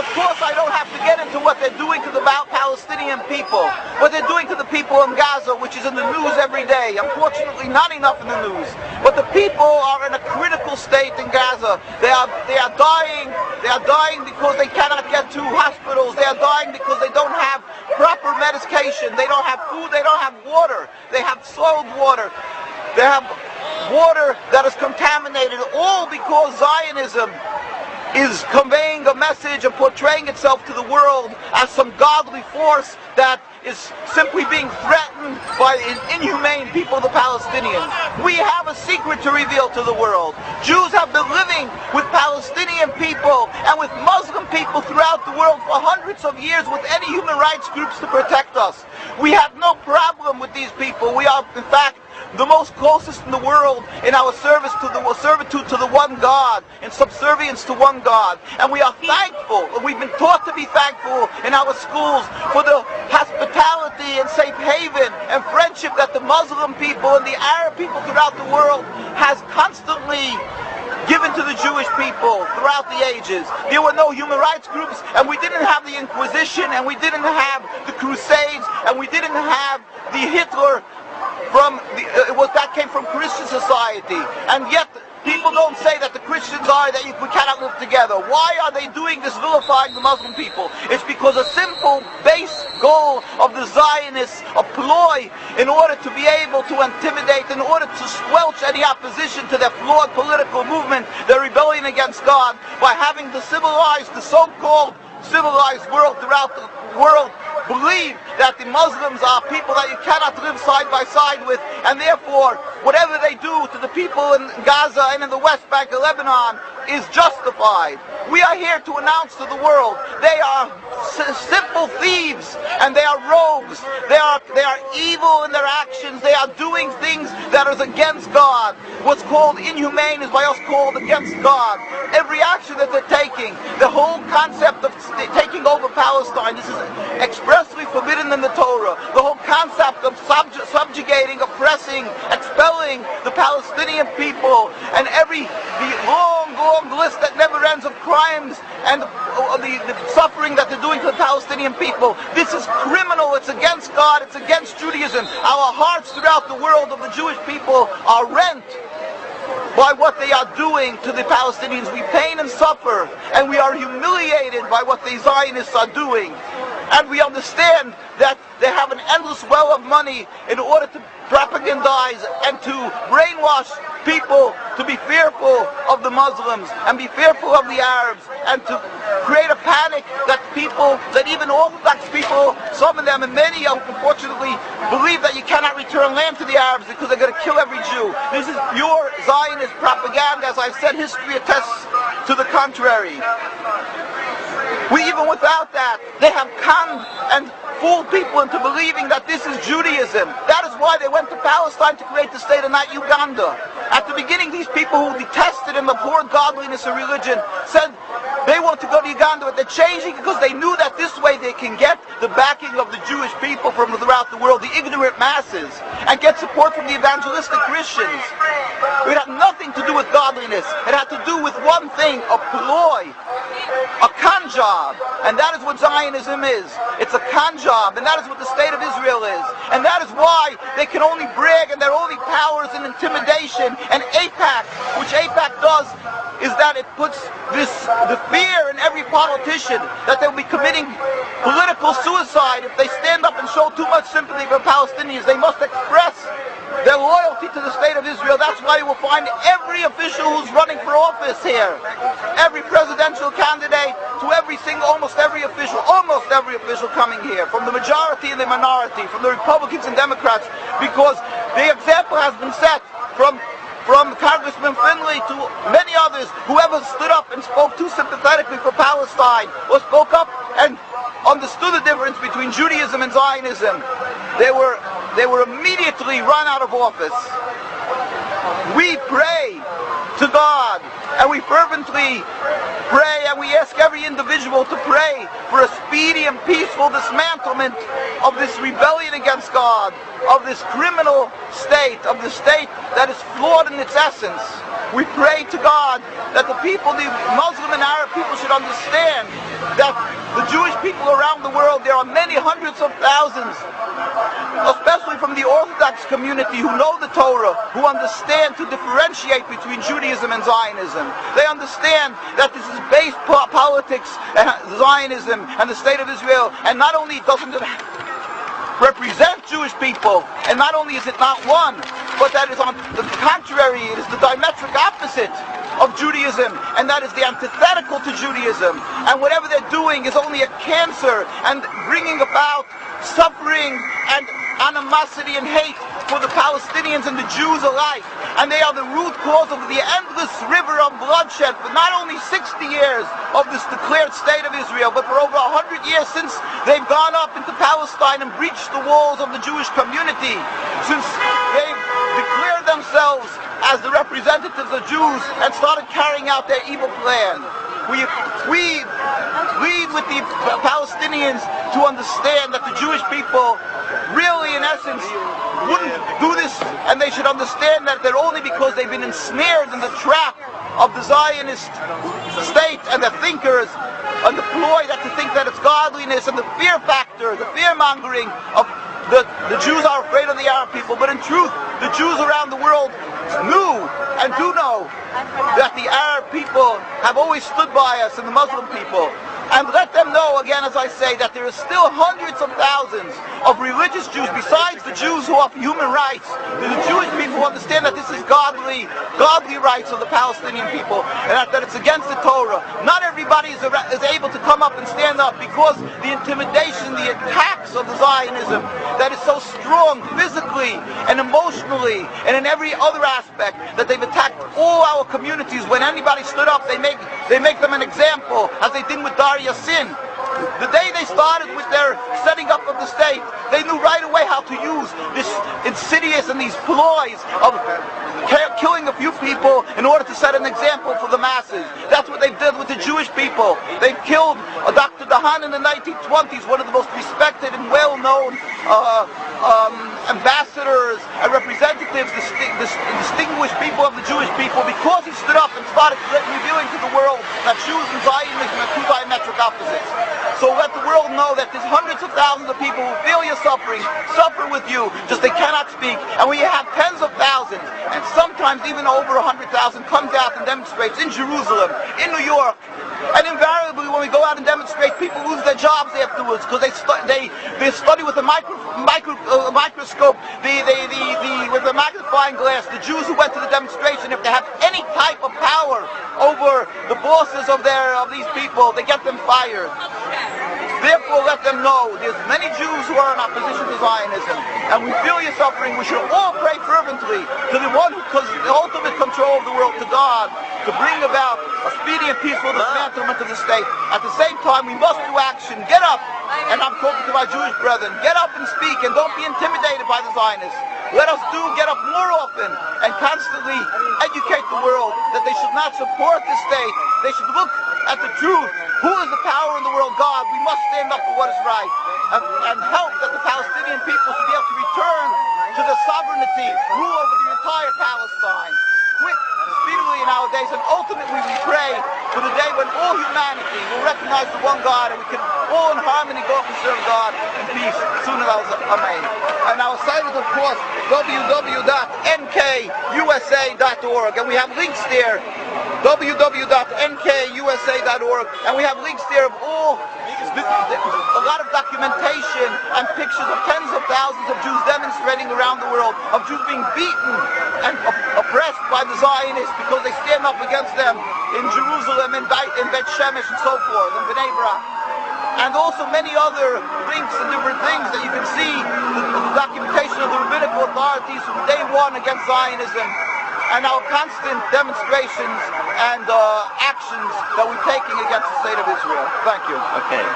Of course, I don't have to get into what they're doing to the Palestinian people, what they're doing to the people in Gaza, which is in the news every day. Unfortunately, not enough in the news. But the people are in a critical state in Gaza. They are dying. They are dying because they cannot get to hospitals. They are dying because they don't have proper medication. They don't have food. They don't have water. They have soiled water. They have water that is contaminated, all because Zionism is conveying a message and portraying itself to the world as some godly force that is simply being threatened by inhumane people, the Palestinians. We have a secret to reveal to the world. Jews have been living with Palestinian people and with Muslim people throughout the world for hundreds of years with any human rights groups to protect us. We have no problem with these people. We are, in fact, the most closest in the world in our servitude to the one God, in subservience to one God. And we are thankful, we've been taught to be thankful in our schools for the hospitality and safe haven and friendship that the Muslim people and the Arab people throughout the world has constantly given to the Jewish people throughout the ages. There were no human rights groups, and we didn't have the Inquisition, and we didn't have the Crusades, and we didn't have the Hitler that came from Christian society. And yet people don't say that the Christians are that we cannot live together. Why are they doing this, vilifying the Muslim people? It's because a simple base goal of the Zionists, a ploy in order to be able to intimidate, in order to squelch any opposition to their flawed political movement, their rebellion against God, by having the so-called civilized world throughout the world believe that the Muslims are people that you cannot live side by side with, and therefore whatever they do to the people in Gaza and in the West Bank of Lebanon is justified. We are here to announce to the world they are simple thieves and they are rogues. They are evil in their actions. They are doing things that are against God. What's called inhumane is by us called against God. Every action that they're taking, the whole concept of taking over Palestine, this is expressly forbidden in the Torah. The whole concept of subjugating, oppressing, expelling the Palestinian people, and the long list that never ends of crimes and the suffering that they're doing to the Palestinian people. This is criminal. It's against God. It's against Judaism. Our hearts throughout the world of the Jewish people are rent by what they are doing to the Palestinians. We pain and suffer, and we are humiliated by what the Zionists are doing. And we understand that they have an endless well of money in order to propagandize and to brainwash people to be fearful of the Muslims and be fearful of the Arabs, and to create a panic that even Orthodox people, some of them and many unfortunately, believe that you cannot return land to the Arabs because they're going to kill every Jew. This is pure Zionist propaganda. As I said, history attests to the contrary. Even without that, they have conned and fooled people into believing that this is Judaism. That is why they went to Palestine to create the state and not Uganda. At the beginning, these people who detested and abhorred godliness and religion said they want to go to Uganda, but they're changing because they knew that this way they can get the backing of the Jewish people from throughout the world, the ignorant masses, and get support from the evangelistic Christians. It had nothing to do with godliness. It had to do with one thing, a ploy, a con job. And that is what Zionism is. It's a con job, and that is what the state of Israel is. And that is why they can only brag, and their only powers in intimidation. And AIPAC, which AIPAC does, is that it puts the fear in every politician that they'll be committing political suicide if they stand up and show too much sympathy for Palestinians. They must express their loyalty to the state of Israel. That's why you will find every official who's running for office here, every presidential candidate to almost every official coming here, from the majority and the minority, from the Republicans and Democrats, because the example has been set from Congressman Finley to many others. Whoever stood up and spoke too sympathetically for Palestine, or spoke up and understood the difference between Judaism and Zionism, they were immediately run out of office. We pray to God, and we fervently pray, and we ask every individual to pray for a speedy and peaceful dismantlement of this rebellion against God, of this criminal state, of the state that is flawed in its essence. We pray to God that the people, the Muslim and Arab people, should understand that the Jewish people around the world, there are many hundreds of thousands, especially from the Orthodox community, who know the Torah, who understand to differentiate between Judaism and Zionism. They understand that this is base politics, Zionism and the State of Israel, and not only doesn't it represent Jewish people, and not only is it not one, but that is on the contrary, it is the diametric opposite of Judaism, and that is the antithetical to Judaism. And whatever they're doing is only a cancer and bringing about suffering and animosity and hate for the Palestinians and the Jews alike. And they are the root cause of the endless river of bloodshed for not only 60 years of this declared state of Israel, but for over 100 years since they've gone up into Palestine and breached the walls of the Jewish community, since they've declared themselves as the representatives of Jews and started carrying out their evil plan. We plead with the Palestinians to understand that the Jewish people really, in essence, wouldn't do this, and they should understand that they're only because they've been ensnared in the trap of the Zionist state and the thinkers and the ploy that to think that it's godliness and the fear factor, the fear-mongering of the Jews are afraid of the Arab people. But in truth, the Jews around the world knew and do know that the Arab people have always stood by us and the Muslim people. And let them know, again, as I say, that there is still hundreds of thousands of religious Jews, besides the Jews who offer human rights. The Jewish people understand that this is godly rights of the Palestinian people, and that it's against the Torah. Not everybody is able to come up and stand up because the intimidation, the attacks of the Zionism that is so strong physically and emotionally and in every other aspect, that they've attacked all our communities. When anybody stood up, they make them an example, as they did with Yassin. The day they started with their setting up of the state, they knew right away how to use this insidious and these ploys of killing a few people in order to set an example for the masses. That's what they did with the Jewish people. They killed Dr. Dahan in the 1920s, one of the most respected and well-known ambassadors and representatives, distinguished people of the Jewish people, because he stood up and started revealing to the world that Jews and Zionism are two diametric opposites. So let the world know that there's hundreds of thousands of people who feel your suffering, suffer with you, just they cannot speak. And we have tens of thousands, and sometimes even over 100,000 comes out and demonstrates in Jerusalem, in New York. And invariably, when we go out and demonstrate, people lose their jobs afterwards because they study with a microscope, with a magnifying glass. The Jews who went to the demonstration, if they have any type of power over the bosses of these people, they get them fired. Therefore, let them know there's many Jews who are in opposition to Zionism, and we feel your suffering. We should all pray fervently to the one who has the ultimate control of the world, to God, to bring about a speedy and peaceful dismantlement of the state. At the same time, we must do action. Get up, and I'm talking to my Jewish brethren, get up and speak, and don't be intimidated by the Zionists. Let us get up more often and constantly educate the world that they should not support the state. They should look at the truth. Who is the power in the world? God. We must stand up for what is right and help that the Palestinian people should be able to return to their sovereignty, rule over the entire Palestine. Quick, speedily in our days, and ultimately we pray for the day when all humanity will recognize the one God, and we can all in harmony go up and serve God in peace. Sooner or later, amen. And our site is, of course, www.nkusa.org, and we have links there, www.nkusa.org, and we have links there of a lot of documentation and pictures of tens of thousands of Jews demonstrating around the world, of Jews being beaten and oppressed by the Zionists because they stand up against them in Jerusalem, in Bet Shemesh, and so forth, in Bnei Brak. And also many other links and different things that you can see, the documentation of the rabbinical authorities from day one against Zionism, and our constant demonstrations and actions that we're taking against the state of Israel. Thank you. Okay.